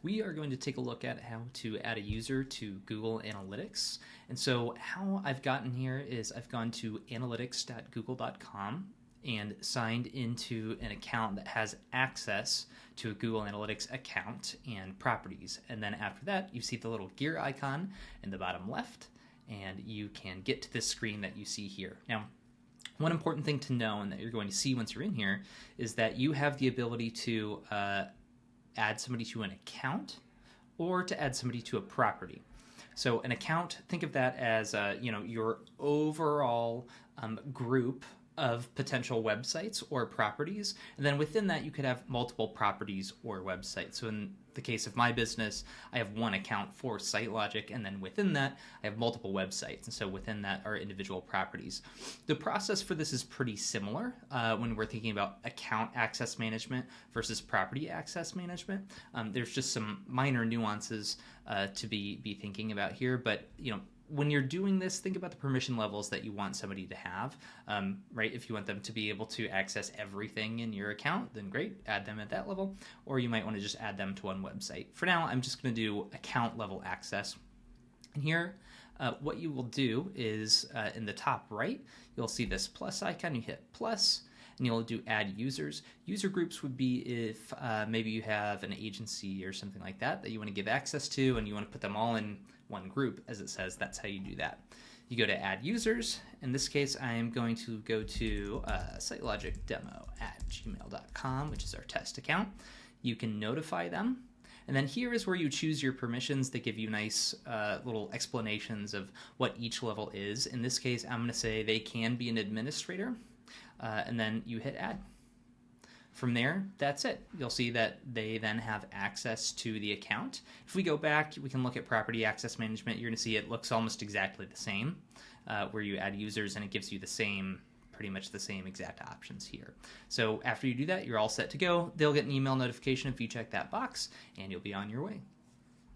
We are going to take a look at how to add a user to Google Analytics. And so how I've gotten here is I've gone to analytics.google.com and signed into an account that has access to a Google Analytics account and properties. And then after that, you see the little gear icon in the bottom left, and you can get to this screen that you see here. Now, one important thing to know and that you're going to see once you're in here is that you have the ability to add somebody to an account or to add somebody to a property. So an account, think of that as your overall group of potential websites or properties, and then within that you could have multiple properties or websites. So in the case of my business, I have one account for SiteLogic, and then within that I have multiple websites, and so within that are individual properties. The process for this is pretty similar when we're thinking about account access management versus property access management. There's just some minor nuances to be thinking about here, but when you're doing this, think about the permission levels that you want somebody to have, right? If you want them to be able to access everything in your account, then great, add them at that level. Or you might want to just add them to one website. For now, I'm just going to do account level access. And here, what you will do is in the top right, you'll see this plus icon. You hit plus, and you'll do add users. User groups would be if maybe you have an agency or something like that you want to give access to, and you want to put them all in one group, as it says. That's how you do that. You go to add users. In this case, I am going to go to sitelogicdemo@gmail.com, which is our test account. You can notify them. And then here is where you choose your permissions. They give you nice little explanations of what each level is. In this case, I'm going to say they can be an administrator. And then you hit add. From there, that's it. You'll see that they then have access to the account. If we go back, we can look at property access management. You're going to see it looks almost exactly the same, where you add users and it gives you the same, pretty much the same exact options here. So after you do that, you're all set to go. They'll get an email notification if you check that box, and you'll be on your way.